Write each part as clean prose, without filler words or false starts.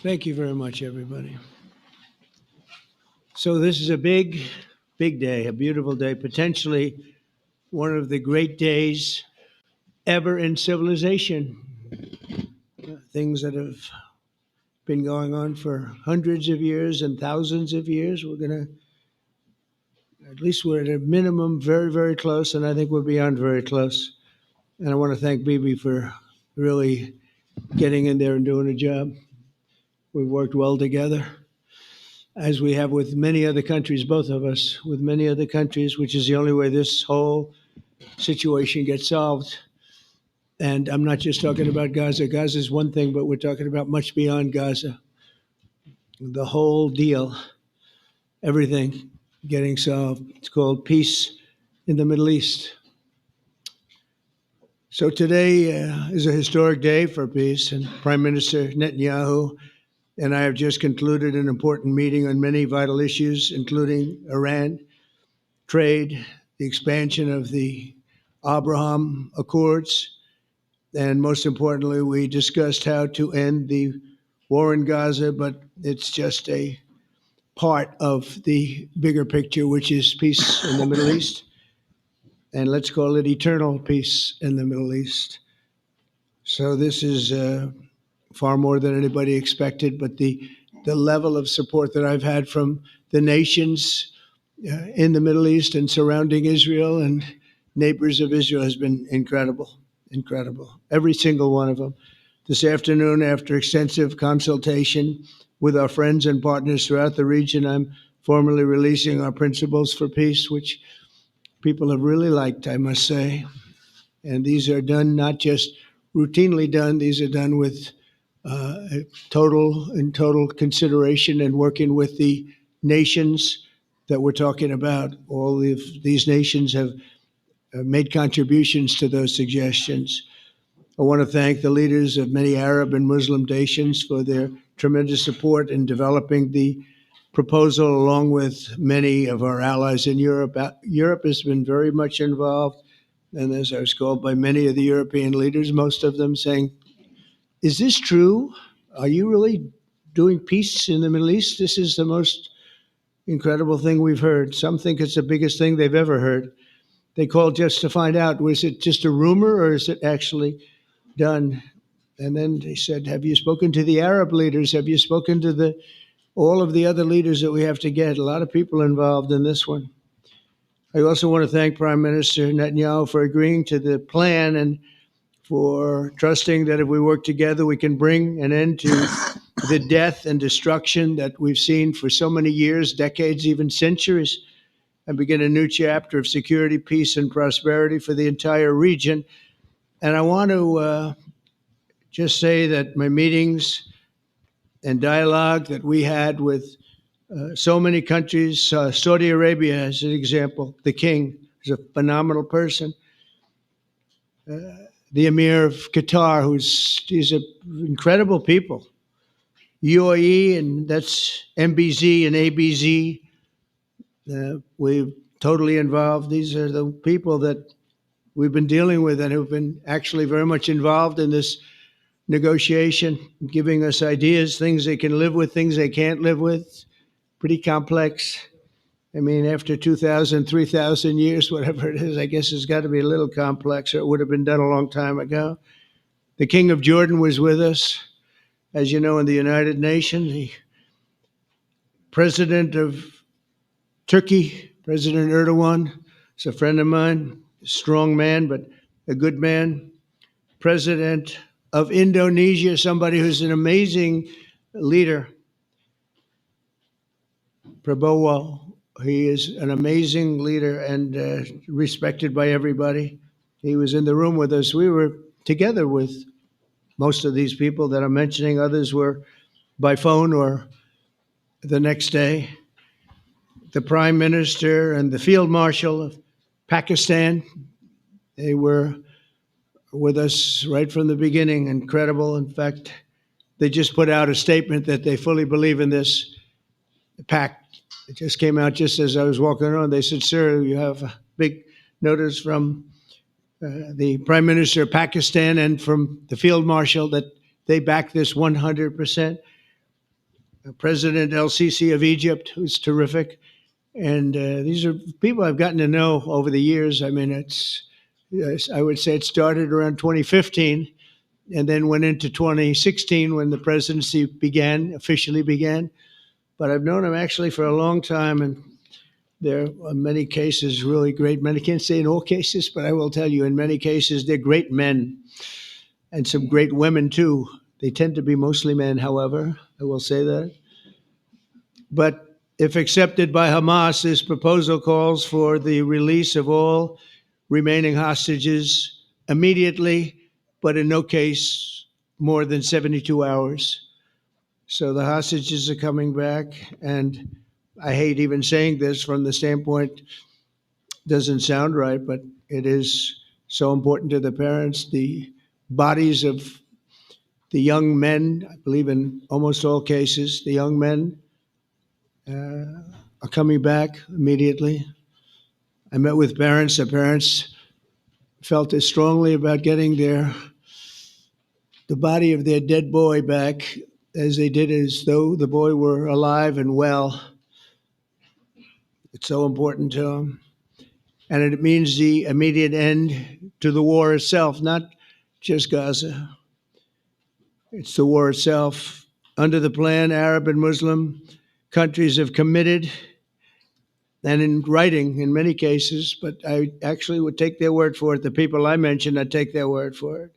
Thank you very much, everybody. So this is a big, big day, a beautiful day, potentially one of the great days ever in civilization. Things that have been going on for hundreds of years and thousands of years. At least we're at a minimum very, very close, and I think we're beyond very close. And I want to thank Bibi for really getting in there and doing a job. We've worked well together, as we have with many other countries, both of us, with many other countries, which is the only way this whole situation gets solved. And I'm not just talking about Gaza. Gaza is one thing, but we're talking about much beyond Gaza. The whole deal, everything getting solved. It's called peace in the Middle East. So today is a historic day for peace, and Prime Minister Netanyahu and I have just concluded an important meeting on many vital issues, including Iran, trade, the expansion of the Abraham Accords, and most importantly, we discussed how to end the war in Gaza, but it's just a part of the bigger picture, which is peace in the Middle East. And let's call it eternal peace in the Middle East. So this is far more than anybody expected, but the level of support that I've had from the nations in the Middle East and surrounding Israel and neighbors of Israel has been incredible, incredible. Every single one of them. This afternoon, after extensive consultation with our friends and partners throughout the region, I'm formally releasing our principles for peace, which people have really liked, I must say. And these are done not just routinely done, these are done with total consideration and working with the nations that we're talking about. All of these nations have made contributions to those suggestions. I want to thank the leaders of many Arab and Muslim nations for their tremendous support in developing the proposal, along with many of our allies in Europe. Europe has been very much involved, and as I was called by many of the European leaders, most of them saying, is this true? Are you really doing peace in the Middle East? This is the most incredible thing we've heard. Some think it's the biggest thing they've ever heard. They called just to find out, was it just a rumor or is it actually done? And then they said, have you spoken to the Arab leaders? Have you spoken to all of the other leaders that we have to get? A lot of people involved in this one. I also want to thank Prime Minister Netanyahu for agreeing to the plan and for trusting that if we work together, we can bring an end to the death and destruction that we've seen for so many years, decades, even centuries, and begin a new chapter of security, peace, and prosperity for the entire region. And I want to just say that my meetings and dialogue that we had with so many countries, Saudi Arabia as an example, the king is a phenomenal person. The Emir of Qatar, he's an incredible people. UAE, and that's MBZ and ABZ. We're totally involved. These are the people that we've been dealing with and who've been actually very much involved in this negotiation, giving us ideas, things they can live with, things they can't live with. Pretty complex. I mean, after 2,000, 3,000 years, whatever it is, I guess it's got to be a little complex, or it would have been done a long time ago. The King of Jordan was with us, as you know, in the United Nations. The President of Turkey, President Erdogan, is a friend of mine, a strong man, but a good man. President of Indonesia, somebody who's an amazing leader, Prabowo. He is an amazing leader and respected by everybody. He was in the room with us. We were together with most of these people that I'm mentioning. Others were by phone or the next day. The Prime Minister and the Field Marshal of Pakistan, they were with us right from the beginning. Incredible. In fact, they just put out a statement that they fully believe in this pact. It just came out just as I was walking around. They said, sir, you have a big notice from the Prime Minister of Pakistan and from the Field Marshal that they back this 100%. President El-Sisi of Egypt, who's terrific. And these are people I've gotten to know over the years. I mean, I would say it started around 2015 and then went into 2016 when the presidency officially began. But I've known him actually for a long time, and there are many cases really great men. I can't say in all cases, but I will tell you in many cases, they're great men and some great women too. They tend to be mostly men, however, I will say that. But if accepted by Hamas, this proposal calls for the release of all remaining hostages immediately, but in no case more than 72 hours. So the hostages are coming back, and I hate even saying this from the standpoint, doesn't sound right, but it is so important to the parents. The bodies of the young men, I believe in almost all cases, the young men are coming back immediately. I met with parents. The parents felt as strongly about getting the body of their dead boy back as they did as though the boy were alive and well. It's so important to them. And it means the immediate end to the war itself, not just Gaza. It's the war itself. Under the plan, Arab and Muslim countries have committed, and in writing in many cases, but I actually would take their word for it. The people I mentioned, I'd take their word for it,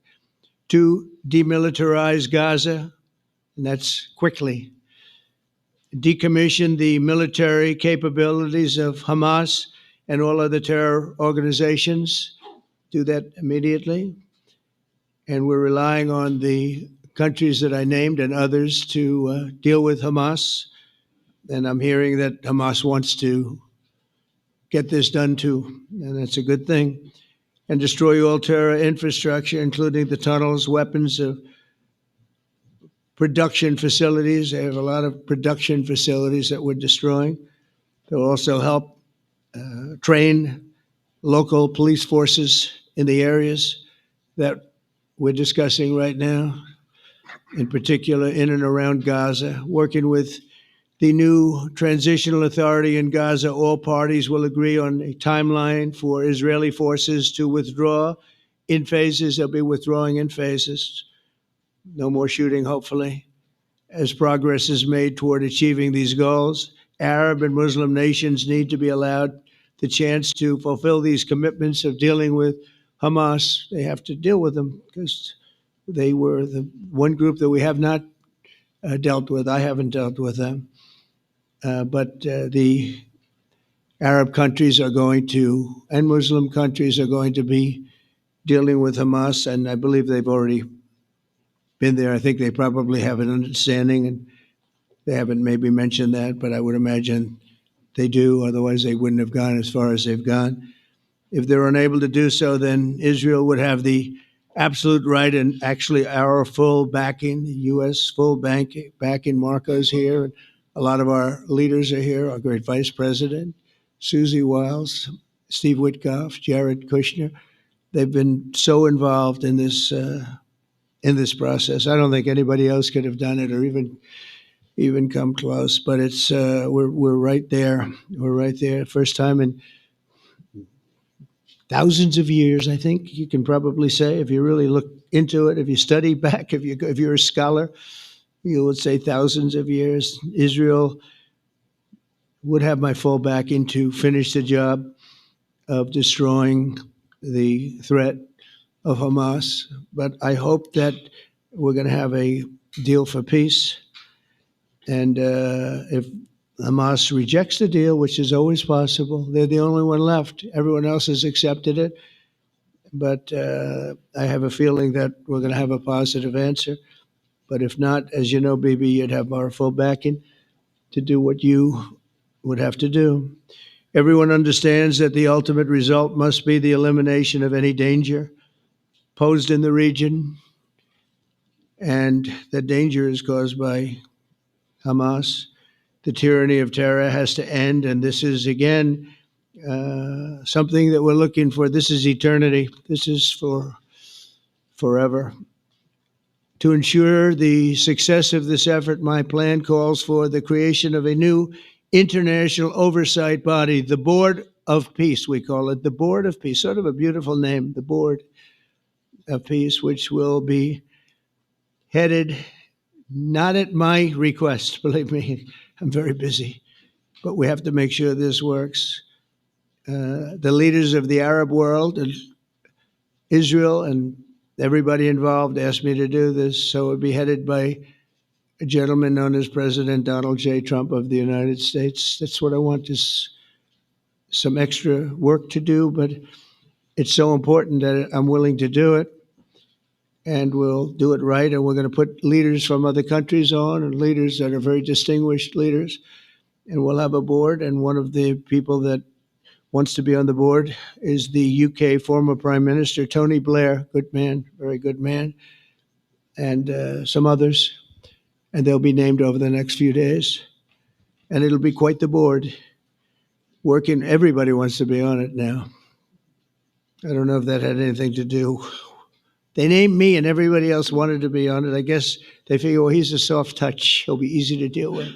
to demilitarize Gaza, and that's quickly. Decommission the military capabilities of Hamas and all other terror organizations. Do that immediately. And we're relying on the countries that I named and others to deal with Hamas. And I'm hearing that Hamas wants to get this done too, and that's a good thing. And destroy all terror infrastructure, including the tunnels, weapons, production facilities. They have a lot of production facilities that we're destroying. They'll also help train local police forces in the areas that we're discussing right now, in particular in and around Gaza, working with the new transitional authority in Gaza. All parties will agree on a timeline for Israeli forces to withdraw in phases. They'll be withdrawing in phases. No more shooting, hopefully. As progress is made toward achieving these goals, Arab and Muslim nations need to be allowed the chance to fulfill these commitments of dealing with Hamas. They have to deal with them because they were the one group that we have not dealt with. I haven't dealt with them. But the Arab countries are going to, and Muslim countries are going to be dealing with Hamas, and I believe they've already been there. I think they probably have an understanding, and they haven't maybe mentioned that, but I would imagine they do. Otherwise, they wouldn't have gone as far as they've gone. If they're unable to do so, then Israel would have the absolute right and actually our full backing, the U.S. full backing. Marco's here. And a lot of our leaders are here, our great vice president, Susie Wiles, Steve Witkoff, Jared Kushner. They've been so involved in this process. I don't think anybody else could have done it or even come close. But it's we're right there. We're right there. First time in thousands of years, I think you can probably say, if you really look into it, if you study back, if you're a scholar, you would say thousands of years. Israel would have my full backing to finish the job of destroying the threat of Hamas. But I hope that we're going to have a deal for peace. And if Hamas rejects the deal, which is always possible, they're the only one left. Everyone else has accepted it. But I have a feeling that we're going to have a positive answer. But if not, as you know, Bibi, you'd have our full backing to do what you would have to do. Everyone understands that the ultimate result must be the elimination of any danger posed in the region, and that danger is caused by Hamas. The tyranny of terror has to end, and this is, again, something that we're looking for. This is eternity. This is for forever. To ensure the success of this effort, my plan calls for the creation of a new international oversight body, the Board of Peace, we call it, the Board of Peace, sort of a beautiful name, the Board of Peace, which will be headed not at my request, believe me, I'm very busy, but we have to make sure this works. The leaders of the Arab world and Israel and everybody involved asked me to do this, so it would be headed by a gentleman known as President Donald J. Trump of the United States. That's what I want, is some extra work to do, but it's so important that I'm willing to do it, and we'll do it right, and we're going to put leaders from other countries on, and leaders that are very distinguished leaders, and we'll have a board, and one of the people that wants to be on the board is the UK former Prime Minister, Tony Blair, good man, very good man, and some others, and they'll be named over the next few days, and it'll be quite the board. Working, everybody wants to be on it now. I don't know if that had anything to do. They named me and everybody else wanted to be on it. I guess they figure, well, he's a soft touch. He'll be easy to deal with.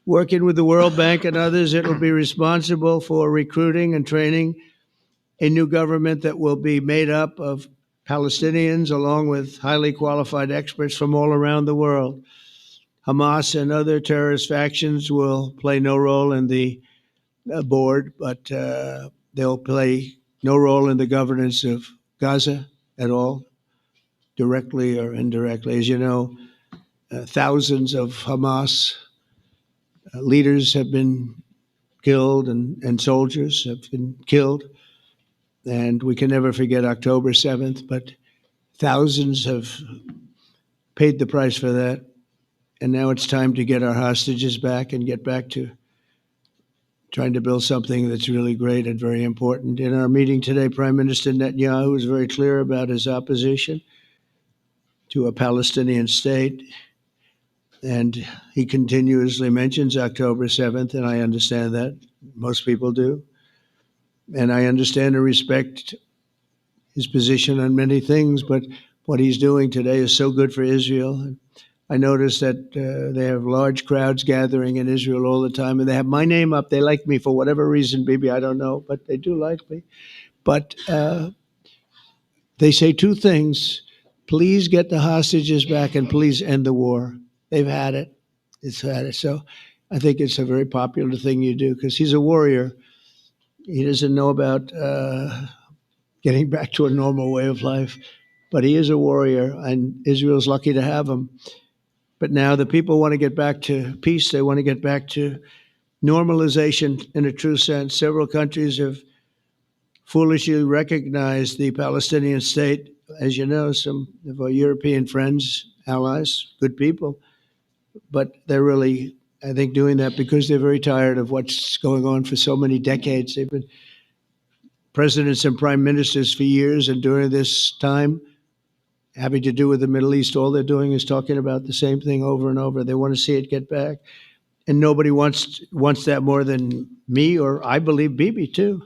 Working with the World Bank and others, it will be responsible for recruiting and training a new government that will be made up of Palestinians along with highly qualified experts from all around the world. Hamas and other terrorist factions will play no role in the board, but they'll play no role in the governance of Gaza at all, directly or indirectly. As you know, thousands of Hamas leaders have been killed and soldiers have been killed. And we can never forget October 7th, but thousands have paid the price for that. And now it's time to get our hostages back and get back to trying to build something that's really great and very important. In our meeting today, Prime Minister Netanyahu was very clear about his opposition to a Palestinian state. And he continuously mentions October 7th, and I understand that. Most people do. And I understand and respect his position on many things, but what he's doing today is so good for Israel. I notice that they have large crowds gathering in Israel all the time, and they have my name up. They like me for whatever reason, maybe I don't know, but they do like me. But they say two things: please get the hostages back, and please end the war. They've had it. It's had it. So I think it's a very popular thing you do, because he's a warrior. He doesn't know about getting back to a normal way of life, but he is a warrior, and Israel's lucky to have him. But now the people want to get back to peace. They want to get back to normalization in a true sense. Several countries have foolishly recognized the Palestinian state. As you know, some of our European friends, allies, good people, but they're really, I think, doing that because they're very tired of what's going on for so many decades. They've been presidents and prime ministers for years, and during this time, having to do with the Middle East, all they're doing is talking about the same thing over and over. They want to see it get back. And nobody wants that more than me, or I believe Bibi too.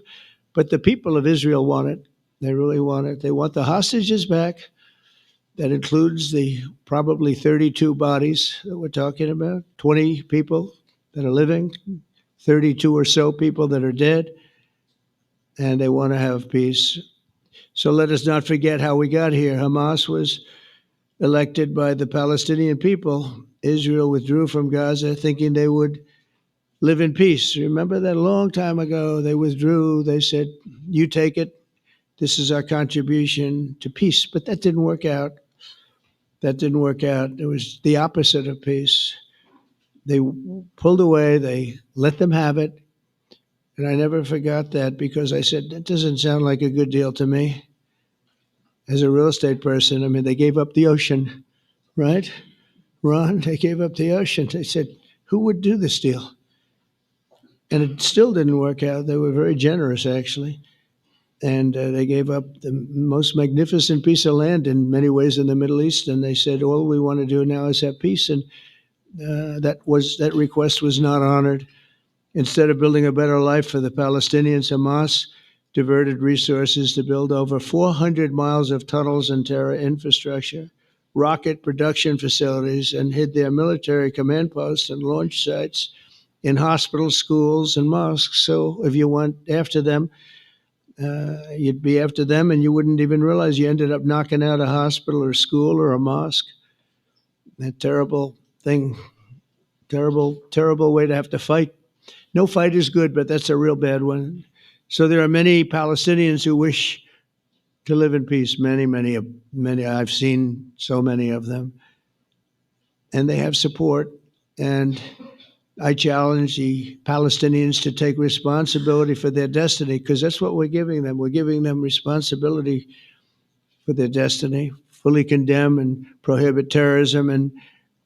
But the people of Israel want it. They really want it. They want the hostages back. That includes the probably 32 bodies that we're talking about, 20 people that are living, 32 or so people that are dead, and they want to have peace. So let us not forget how we got here. Hamas was elected by the Palestinian people. Israel withdrew from Gaza thinking they would live in peace. Remember that a long time ago, they withdrew. They said, you take it. This is our contribution to peace. But that didn't work out. That didn't work out. It was the opposite of peace. They pulled away. They let them have it. And I never forgot that, because I said, that doesn't sound like a good deal to me. As a real estate person, I mean, they gave up the ocean, right? Ron, they gave up the ocean. They said, who would do this deal? And it still didn't work out. They were very generous, actually. And they gave up the most magnificent piece of land in many ways in the Middle East. And they said, all we want to do now is have peace. And that request was not honored. Instead of building a better life for the Palestinians, Hamas diverted resources to build over 400 miles of tunnels and terror infrastructure. rocket production facilities and hid their military command posts and launch sites in hospitals, schools, and mosques. So if you went after them, you'd be after them and you wouldn't even realize you ended up knocking out a hospital or school or a mosque. A terrible thing, terrible, terrible way to have to fight. No fight is good, but that's a real bad one. So there are many Palestinians who wish to live in peace. Many, many, many. I've seen so many of them, and they have support. And I challenge the Palestinians to take responsibility for their destiny, because that's what we're giving them. We're giving them responsibility for their destiny, fully condemn and prohibit terrorism and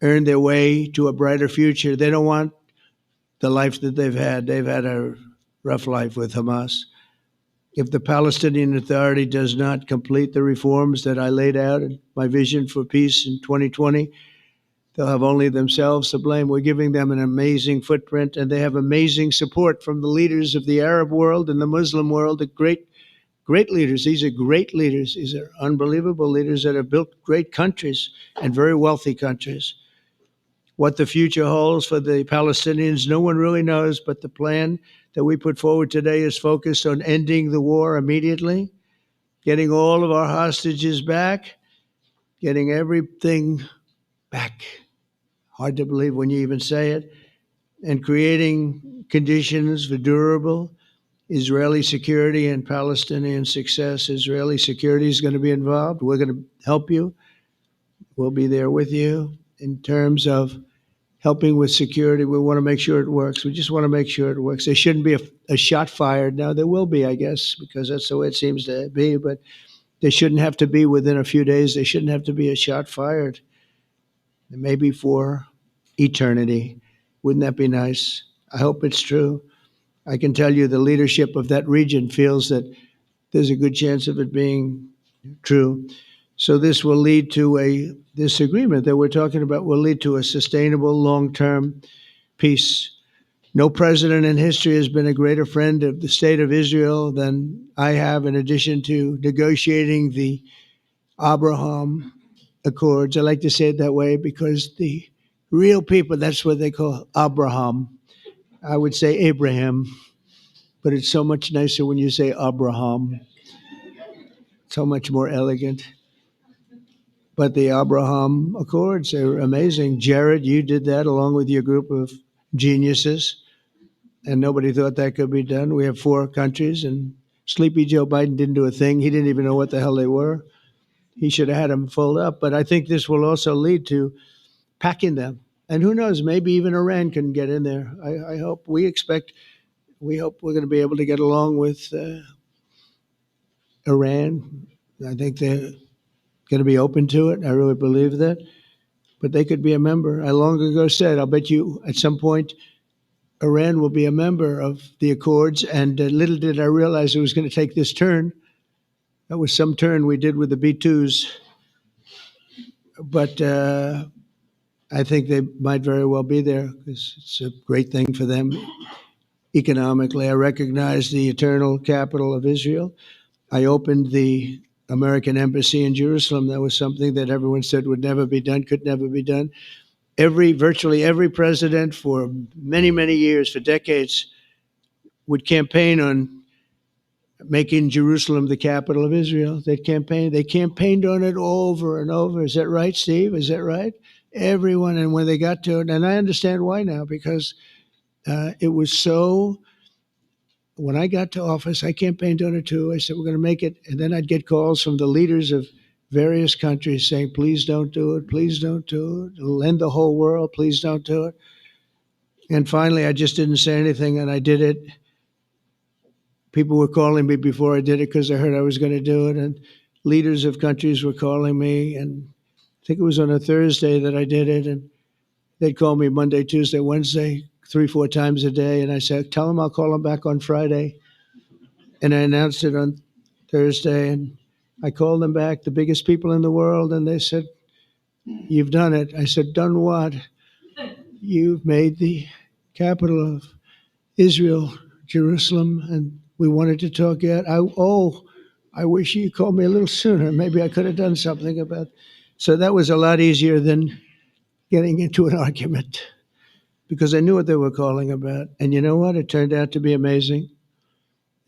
earn their way to a brighter future. They don't want the life that they've had. They've had a rough life with Hamas. If the Palestinian Authority does not complete the reforms that I laid out in my vision for peace in 2020, they'll have only themselves to blame. We're giving them an amazing footprint, and they have amazing support from the leaders of the Arab world and the Muslim world, the great leaders. These are great leaders. These are unbelievable leaders that have built great countries and very wealthy countries. What the future holds for the Palestinians, no one really knows, but the plan that we put forward today is focused on ending the war immediately, getting all of our hostages back, getting everything back. Hard to believe when you even say it, and creating conditions for durable Israeli security and Palestinian success. Israeli security is going to be involved. We're going to help you. We'll be there with you in terms of helping with security. We want to make sure it works. We just want to make sure it works. There shouldn't be a shot fired. Now, there will be, I guess, because that's the way it seems to be, but there shouldn't have to be within a few days. There shouldn't have to be a shot fired. Maybe for eternity. Wouldn't that be nice? I hope it's true. I can tell you the leadership of that region feels that there's a good chance of it being true. So this will lead to this agreement that we're talking about will lead to a sustainable long-term peace. No president in history has been a greater friend of the state of Israel than I have, in addition to negotiating the Abraham Accords. I like to say it that way because the real people, that's what they call Abraham. I would say Abraham, but it's so much nicer when you say Abraham. So much more elegant. But the Abraham Accords are amazing. Jared, you did that along with your group of geniuses, and nobody thought that could be done. We have 4 countries, and Sleepy Joe Biden didn't do a thing. He didn't even know what the hell they were. He should have had them fold up. But I think this will also lead to packing them. And who knows, maybe even Iran can get in there. I hope, we hope we're going to be able to get along with Iran. I think they're going to be open to it. I really believe that. But they could be a member. I long ago said, I'll bet you at some point Iran will be a member of the Accords. And little did I realize it was going to take this turn. That was some turn we did with the B-2s. But I think they might very well be there because it's a great thing for them economically. I recognize the eternal capital of Israel. I opened the American embassy in Jerusalem. That was something that everyone said would never be done, could never be done. Virtually every president for many, many years, for decades, would campaign on making Jerusalem the capital of Israel. They campaigned on it over and over. Is that right, Steve? Is that right? Everyone, and when they got to it, and I understand why now, because it was so. When I got to office, I campaigned on it too. I said, we're going to make it. And then I'd get calls from the leaders of various countries saying, please don't do it. Please don't do it. It'll end the whole world. Please don't do it. And finally, I just didn't say anything, and I did it. People were calling me before I did it because they heard I was going to do it. And leaders of countries were calling me. And I think it was on a Thursday that I did it. And they'd call me Monday, Tuesday, Wednesday, 3-4 times a day. And I said, tell them I'll call them back on Friday. And I announced it on Thursday, and I called them back, the biggest people in the world, and they said, you've done it. I said, done what? You've made the capital of Israel, Jerusalem, and we wanted to talk yet. I wish you called me a little sooner. Maybe I could have done something about So that was a lot easier than getting into an argument because I knew what they were calling about. And you know what? It turned out to be amazing.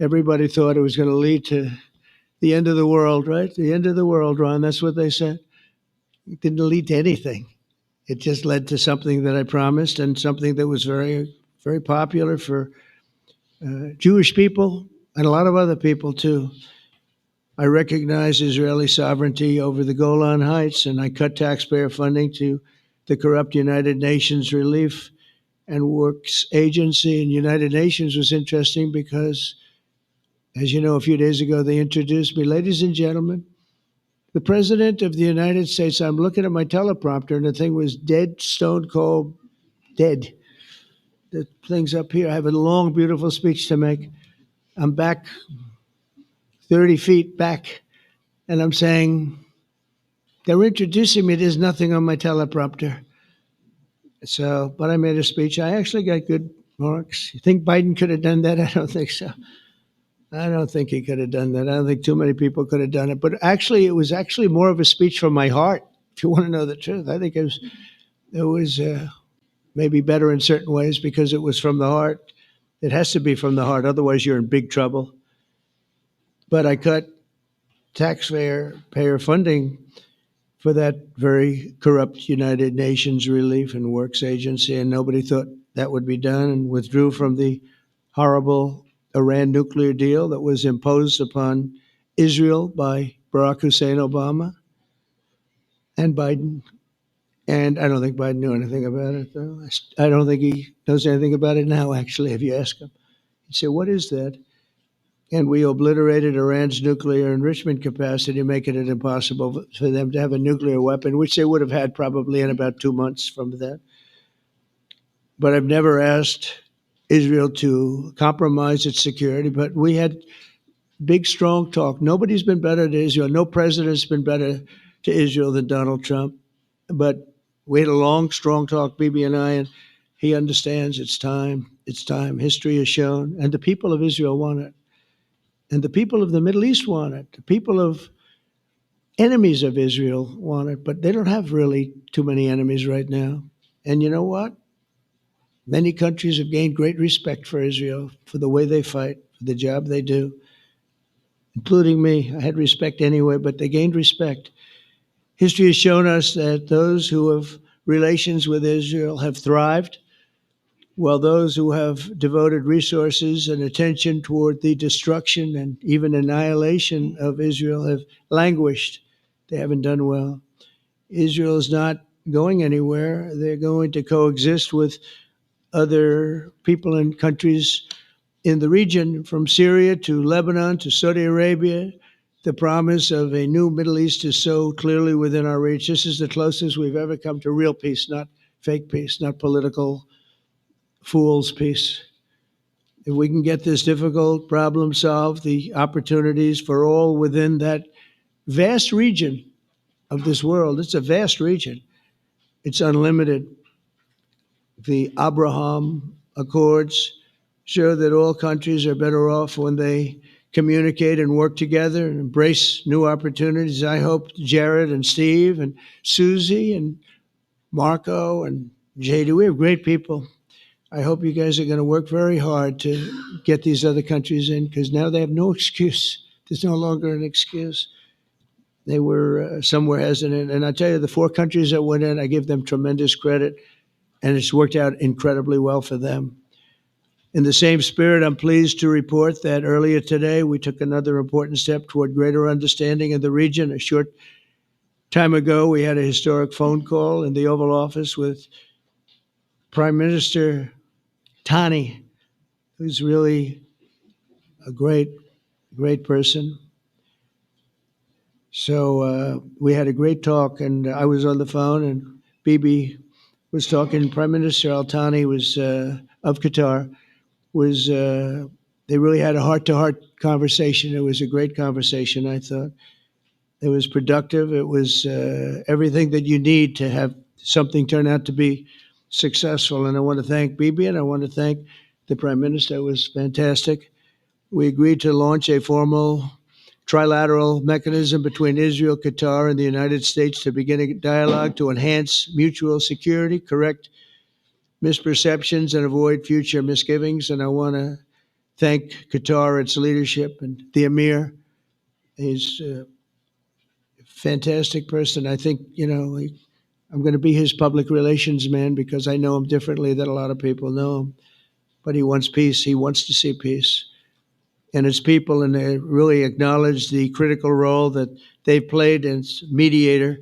Everybody thought it was going to lead to the end of the world, right? The end of the world, Ron. That's what they said. It didn't lead to anything. It just led to something that I promised and something that was very, very popular for Jewish people and a lot of other people too. I recognize Israeli sovereignty over the Golan Heights, and I cut taxpayer funding to the corrupt United Nations Relief and Works Agency. And United Nations was interesting because, as you know, a few days ago they introduced me, ladies and gentlemen, the President of the United States. I'm looking at my teleprompter, and the thing was dead, stone cold, dead. The thing's up here. I have a long, beautiful speech to make. I'm back 30 feet back, and I'm saying, they're introducing me. There's nothing on my teleprompter. So, but I made a speech. I actually got good marks. You think Biden could have done that? I don't think so. I don't think he could have done that. I don't think too many people could have done it. But actually, it was actually more of a speech from my heart, if you want to know the truth. I think it was maybe better in certain ways because it was from the heart. It has to be from the heart. Otherwise, you're in big trouble. But I cut taxpayer funding for that very corrupt United Nations Relief and Works Agency, and nobody thought that would be done, and withdrew from the horrible Iran nuclear deal that was imposed upon Israel by Barack Hussein Obama and Biden. And I don't think Biden knew anything about it, though. I don't think he knows anything about it now, actually, if you ask him. He'd say, what is that? And we obliterated Iran's nuclear enrichment capacity, making it impossible for them to have a nuclear weapon, which they would have had probably in about 2 months from that. But I've never asked Israel to compromise its security, but we had big, strong talk. Nobody's been better to Israel. No president's been better to Israel than Donald Trump. But we had a long, strong talk, Bibi and I, and he understands it's time. It's time. History has shown, and the people of Israel want it. And the people of the Middle East want it. The people of enemies of Israel want it, but they don't have really too many enemies right now. And you know what? Many countries have gained great respect for Israel, for the way they fight, for the job they do, including me. I had respect anyway, but they gained respect. History has shown us that those who have relations with Israel have thrived, while those who have devoted resources and attention toward the destruction and even annihilation of Israel have languished. They haven't done well. Israel is not going anywhere. They're going to coexist with other people and countries in the region, from Syria to Lebanon to Saudi Arabia. The promise of a new Middle East is so clearly within our reach. This is the closest we've ever come to real peace, not fake peace, not political fool's peace. If we can get this difficult problem solved, the opportunities for all within that vast region of this world, it's a vast region, it's unlimited. The Abraham Accords show that all countries are better off when they communicate and work together and embrace new opportunities. I hope Jared and Steve and Susie and Marco and JD, we have great people. I hope you guys are going to work very hard to get these other countries in, because now they have no excuse. There's no longer an excuse. They were somewhere hesitant. And I tell you, the 4 countries that went in, I give them tremendous credit, and it's worked out incredibly well for them. In the same spirit, I'm pleased to report that earlier today, we took another important step toward greater understanding in the region. A short time ago, we had a historic phone call in the Oval Office with Prime Minister Tani, who's really a great person. So we had a great talk, and I was on the phone, and Bibi was talking. Prime Minister Al Thani was of Qatar. They really had a heart-to-heart conversation. It was a great conversation, I thought. It was productive. It was everything that you need to have something turn out to be successful. And I want to thank Bibi, and I want to thank the Prime Minister. It was fantastic. We agreed to launch a formal trilateral mechanism between Israel, Qatar, and the United States to begin a dialogue to enhance mutual security, correct misperceptions, and avoid future misgivings. And I want to thank Qatar, its leadership, and the Emir. He's a fantastic person. I think, I'm going to be his public relations man because I know him differently than a lot of people know him. But he wants peace. He wants to see peace. And his people, and they really acknowledge the critical role that they've played as mediator.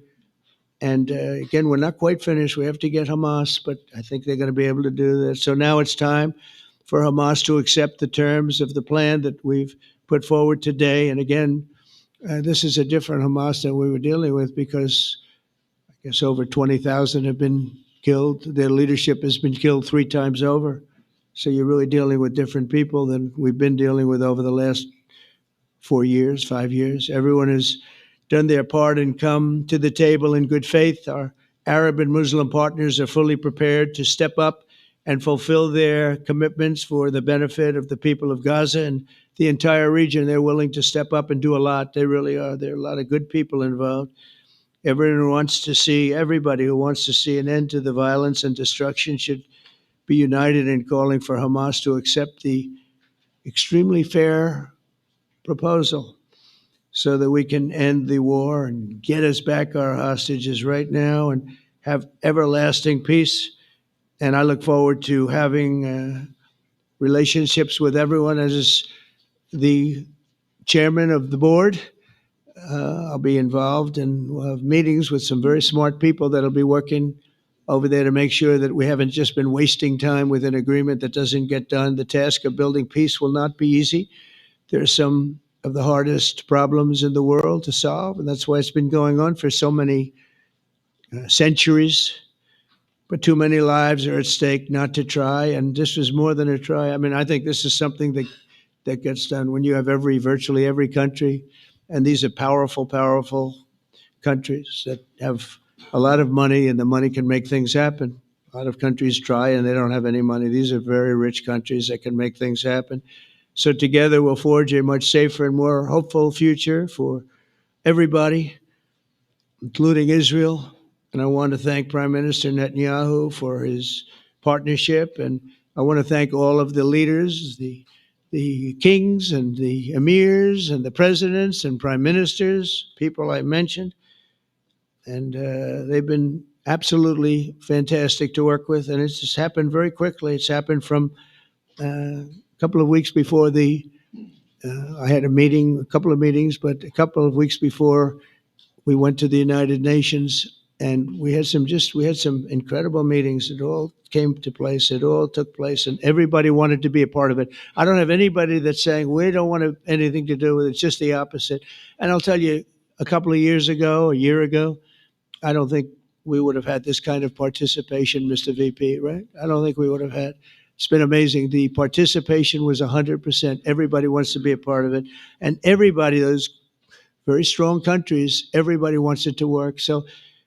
And again, we're not quite finished. We have to get Hamas, but I think they're going to be able to do that. So now it's time for Hamas to accept the terms of the plan that we've put forward today. And again, this is a different Hamas than we were dealing with because I guess over 20,000 have been killed. Their leadership has been killed 3 times over. So you're really dealing with different people than we've been dealing with over the last 4 years, 5 years. Everyone has done their part and come to the table in good faith. Our Arab and Muslim partners are fully prepared to step up and fulfill their commitments for the benefit of the people of Gaza and the entire region. They're willing to step up and do a lot. They really are. There are a lot of good people involved. Everybody who wants to see an end to the violence and destruction should be united in calling for Hamas to accept the extremely fair proposal so that we can end the war and get us back our hostages right now and have everlasting peace. And I look forward to having relationships with everyone as the chairman of the board. I'll be involved and we'll have meetings with some very smart people that'll be working over there to make sure that we haven't just been wasting time with an agreement that doesn't get done. The task of building peace will not be easy. There are some of the hardest problems in the world to solve, and that's why it's been going on for so many centuries. But too many lives are at stake not to try, and this is more than a try. I mean, I think this is something that gets done when you have virtually every country, and these are powerful, powerful countries that have a lot of money, and the money can make things happen. A lot of countries try, and they don't have any money. These are very rich countries that can make things happen. So together we'll forge a much safer and more hopeful future for everybody, including Israel. And I want to thank Prime Minister Netanyahu for his partnership. And I want to thank all of the leaders, the kings and the emirs and the presidents and prime ministers, people I mentioned. And they've been absolutely fantastic to work with. And it's just happened very quickly. It's happened from a couple of weeks before I had a couple of meetings, but a couple of weeks before we went to the United Nations, and we had some incredible meetings. It all came to place. It all took place, and everybody wanted to be a part of it. I don't have anybody that's saying we don't want anything to do with it. It's just the opposite. And I'll tell you, a year ago, I don't think we would have had this kind of participation, Mr. VP, right? I don't think we would have had. It's been amazing. The participation was 100%. Everybody wants to be a part of it. And everybody, those very strong countries, everybody wants it to work. So,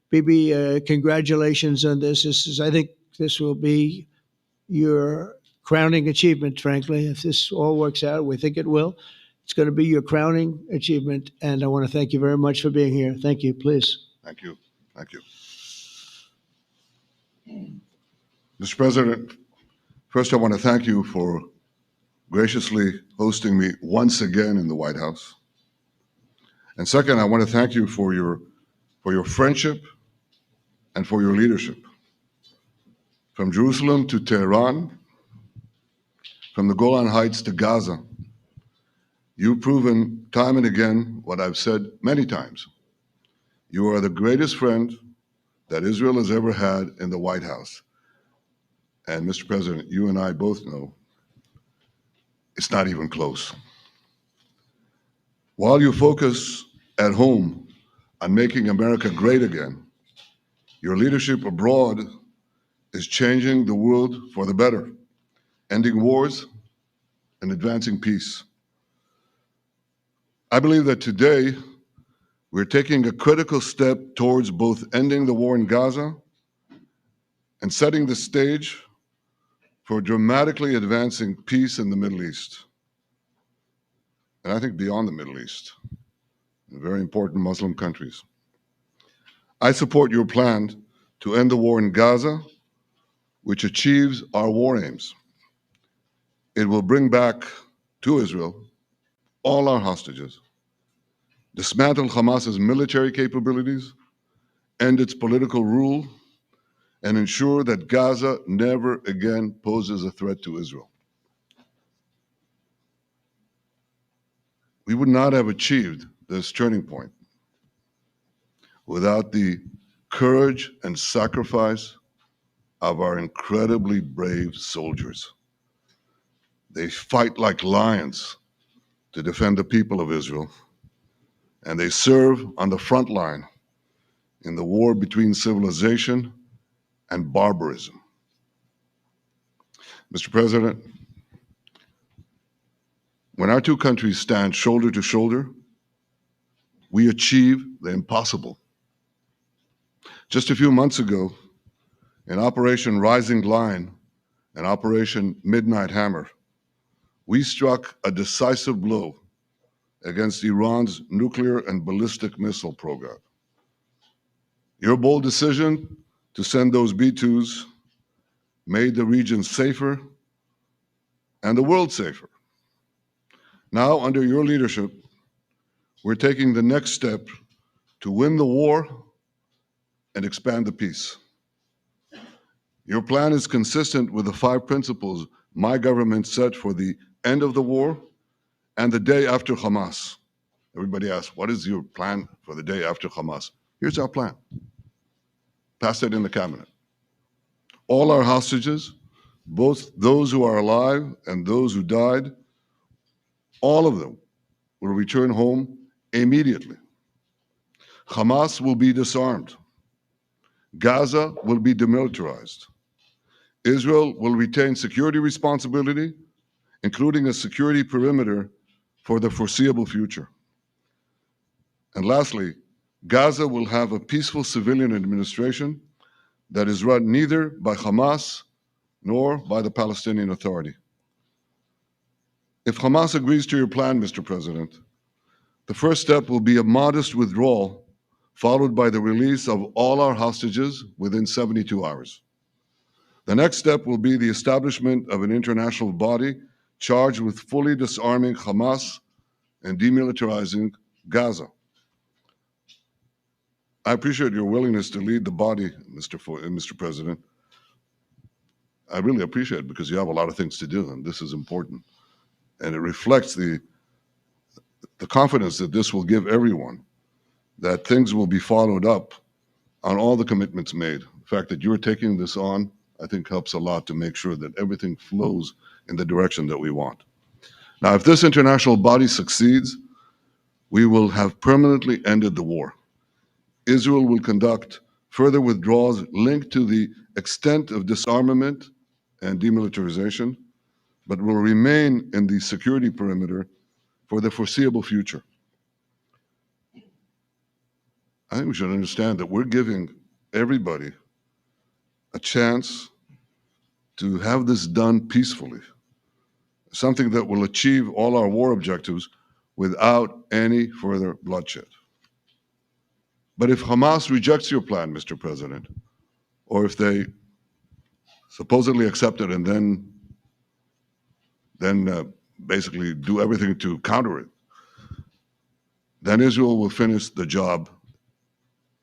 Bibi, congratulations on this. I think this will be your crowning achievement, frankly. If this all works out, we think it will. It's going to be your crowning achievement. And I want to thank you very much for being here. Thank you. Please. Thank you. Thank you. Mr. President, first I want to thank you for graciously hosting me once again in the White House. And second, I want to thank you for your friendship and for your leadership. From Jerusalem to Tehran, from the Golan Heights to Gaza, you've proven time and again what I've said many times. You are the greatest friend that Israel has ever had in the White House. And Mr. President, you and I both know it's not even close. While you focus at home on making America great again, your leadership abroad is changing the world for the better, ending wars and advancing peace. I believe that today we're taking a critical step towards both ending the war in Gaza and setting the stage for dramatically advancing peace in the Middle East, and I think beyond the Middle East. in very important Muslim countries. I support your plan to end the war in Gaza, which achieves our war aims. It will bring back to Israel all our hostages, dismantle Hamas's military capabilities, end its political rule, and ensure that Gaza never again poses a threat to Israel. We would not have achieved this turning point without the courage and sacrifice of our incredibly brave soldiers. They fight like lions to defend the people of Israel, and they serve on the front line in the war between civilization and barbarism. Mr. President, when our two countries stand shoulder to shoulder, we achieve the impossible. Just a few months ago, in Operation Rising Lion and Operation Midnight Hammer, we struck a decisive blow against Iran's nuclear and ballistic missile program. Your bold decision to send those B-2s made the region safer and the world safer. Now, under your leadership, we're taking the next step to win the war and expand the peace. Your plan is consistent with the 5 principles my government set for the end of the war and the day after Hamas. Everybody asks, what is your plan for the day after Hamas? Here's our plan. Pass it in the cabinet. All our hostages, both those who are alive and those who died, all of them will return home immediately. Hamas will be disarmed. Gaza will be demilitarized. Israel will retain security responsibility, including a security perimeter for the foreseeable future. And lastly, Gaza will have a peaceful civilian administration that is run neither by Hamas nor by the Palestinian Authority. If Hamas agrees to your plan, Mr. President, the first step will be a modest withdrawal, followed by the release of all our hostages within 72 hours. The next step will be the establishment of an international body charged with fully disarming Hamas and demilitarizing Gaza. I appreciate your willingness to lead the body, Mr. President. I really appreciate it because you have a lot of things to do, and this is important. And it reflects the confidence that this will give everyone, that things will be followed up on all the commitments made. The fact that you're taking this on, I think, helps a lot to make sure that everything flows in the direction that we want. Now, if this international body succeeds, we will have permanently ended the war. Israel will conduct further withdrawals linked to the extent of disarmament and demilitarization, but will remain in the security perimeter for the foreseeable future. I think we should understand that we're giving everybody a chance to have this done peacefully, something that will achieve all our war objectives without any further bloodshed. But if Hamas rejects your plan, Mr. President, or if they supposedly accept it and then basically do everything to counter it, then Israel will finish the job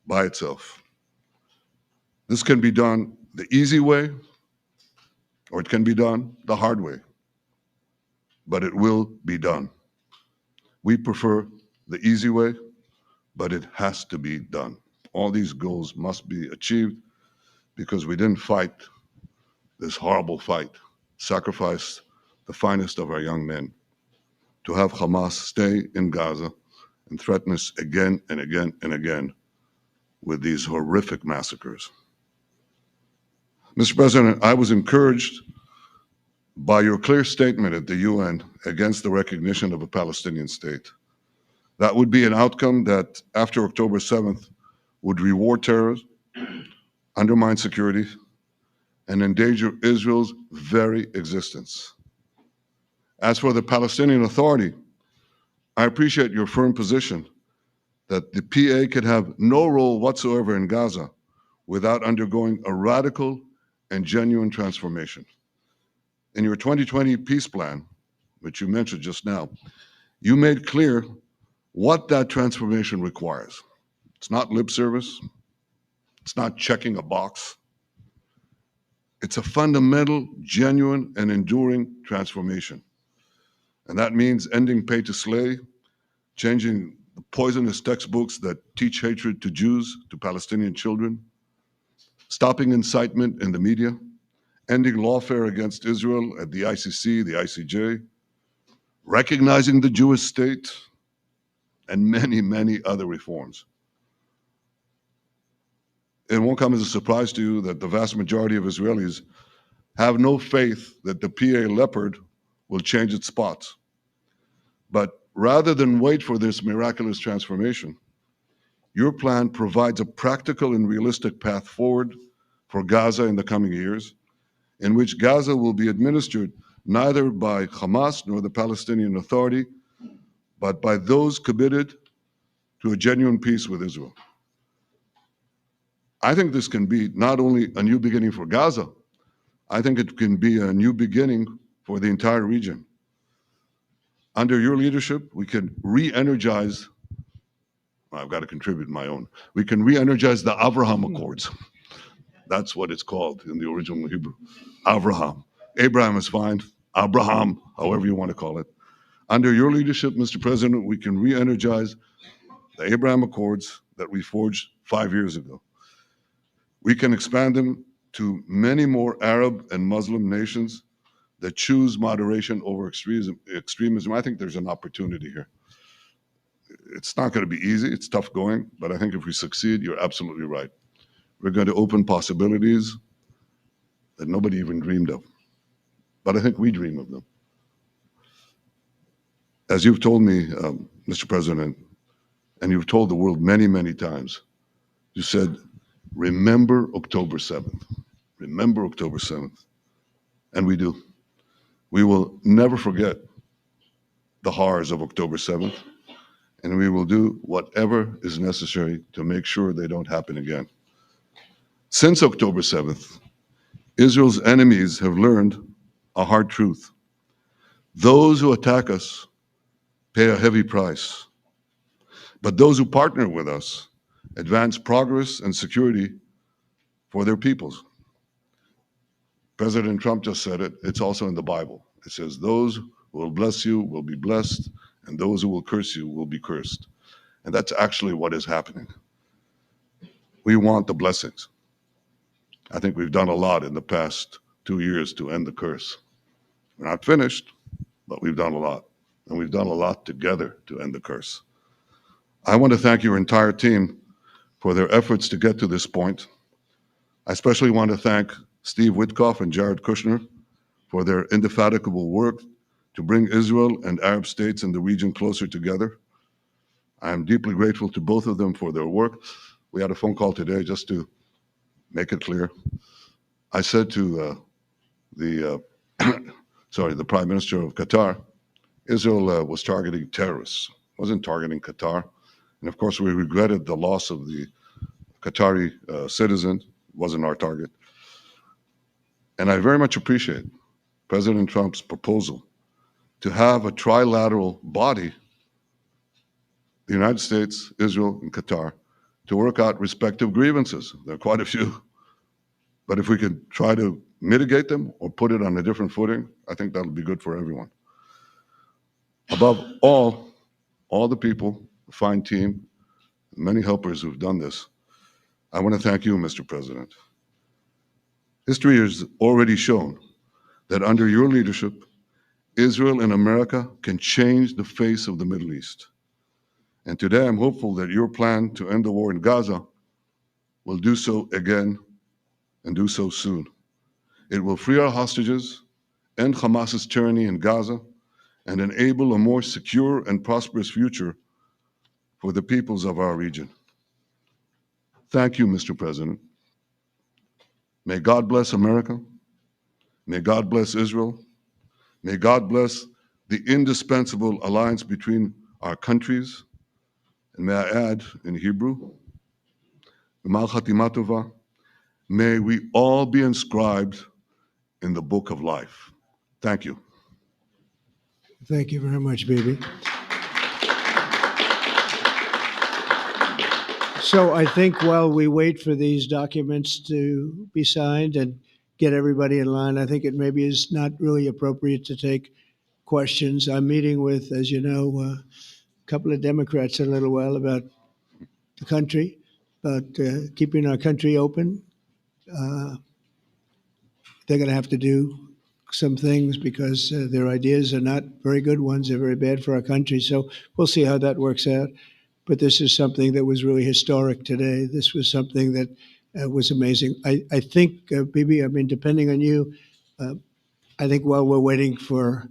by itself. This can be done the easy way, or it can be done the hard way, but it will be done. We prefer the easy way, but it has to be done. All these goals must be achieved because we didn't fight this horrible fight, sacrifice the finest of our young men to have Hamas stay in Gaza and threaten us again and again and again with these horrific massacres. Mr. President, I was encouraged by your clear statement at the UN against the recognition of a Palestinian state. That would be an outcome that, after October 7th, would reward terrorism, undermine security, and endanger Israel's very existence. As for the Palestinian Authority, I appreciate your firm position that the PA could have no role whatsoever in Gaza without undergoing a radical and genuine transformation. In your 2020 peace plan, which you mentioned just now, you made clear what that transformation requires. It's not lip service, it's not checking a box. It's a fundamental, genuine, and enduring transformation. And that means ending pay to slay, changing the poisonous textbooks that teach hatred to Jews, to Palestinian children, stopping incitement in the media, ending lawfare against Israel at the ICC, the ICJ, recognizing the Jewish state, and many, many other reforms. It won't come as a surprise to you that the vast majority of Israelis have no faith that the PA Leopard will change its spots. But rather than wait for this miraculous transformation, your plan provides a practical and realistic path forward for Gaza in the coming years, in which Gaza will be administered neither by Hamas nor the Palestinian Authority, but by those committed to a genuine peace with Israel. I think this can be not only a new beginning for Gaza, I think it can be a new beginning for the entire region. Under your leadership, we can re-energize, I've got to contribute my own, we can re-energize the Abraham Accords. That's what it's called in the original Hebrew, Abraham. Abraham is fine, Abraham, however you want to call it. Under your leadership, Mr. President, we can re-energize the Abraham Accords that we forged 5 years ago. We can expand them to many more Arab and Muslim nations that choose moderation over extremism. I think there's an opportunity here. It's not going to be easy. It's tough going, but I think if we succeed, you're absolutely right. We're going to open possibilities that nobody even dreamed of. But I think we dream of them. As you've told me, Mr. President, and you've told the world many, many times, you said, remember October 7th. Remember October 7th. And we do. We will never forget the horrors of October 7th, and we will do whatever is necessary to make sure they don't happen again. Since October 7th, Israel's enemies have learned a hard truth. Those who attack us pay a heavy price, but those who partner with us advance progress and security for their peoples. President Trump just said it. It's also in the Bible. It says, those who will bless you will be blessed, and those who will curse you will be cursed. And that's actually what is happening. We want the blessings. I think we've done a lot in the past 2 years to end the curse. We're not finished, but we've done a lot. And we've done a lot together to end the curse. I want to thank your entire team for their efforts to get to this point. I especially want to thank Steve Witkoff and Jared Kushner for their indefatigable work to bring Israel and Arab states in the region closer together. I am deeply grateful to both of them for their work. We had a phone call today just to make it clear. I said to the Prime Minister of Qatar, Israel was targeting terrorists, wasn't targeting Qatar. And of course, we regretted the loss of the Qatari citizen, wasn't our target. And I very much appreciate President Trump's proposal to have a trilateral body, the United States, Israel, and Qatar, to work out respective grievances. There are quite a few. But if we could try to mitigate them or put it on a different footing, I think that'll be good for everyone. Above all the people, the fine team, many helpers who've done this, I want to thank you, Mr. President. History has already shown that under your leadership, Israel and America can change the face of the Middle East. And today I'm hopeful that your plan to end the war in Gaza will do so again and do so soon. It will free our hostages, end Hamas's tyranny in Gaza, and enable a more secure and prosperous future for the peoples of our region. Thank you, Mr. President. May God bless America. May God bless Israel. May God bless the indispensable alliance between our countries. And may I add in Hebrew, G'mal Chatima Tova, may we all be inscribed in the book of life. Thank you. Thank you very much, Bibi. So I think while we wait for these documents to be signed and get everybody in line, I think it maybe is not really appropriate to take questions. I'm meeting with, as you know, a couple of Democrats in a little while about the country, about keeping our country open. They're going to have to do some things because their ideas are not very good ones. They're very bad for our country. So we'll see how that works out. But this is something that was really historic today. This was something that was amazing. I think, Bibi, I mean, depending on you, I think while we're waiting for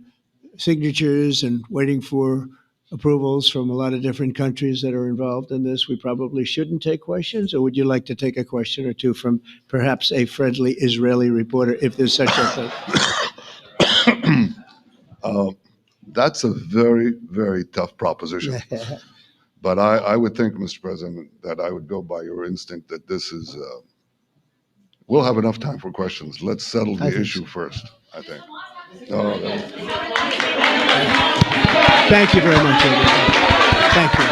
signatures and waiting for approvals from a lot of different countries that are involved in this, we probably shouldn't take questions? Or would you like to take a question or two from perhaps a friendly Israeli reporter, if there's such a thing? That's a very, very tough proposition. But I would think, Mr. President, that I would go by your instinct that this is, we'll have enough time for questions. Let's settle I the think issue so. first, I think. No, no. Thank you very much, everybody. Thank you.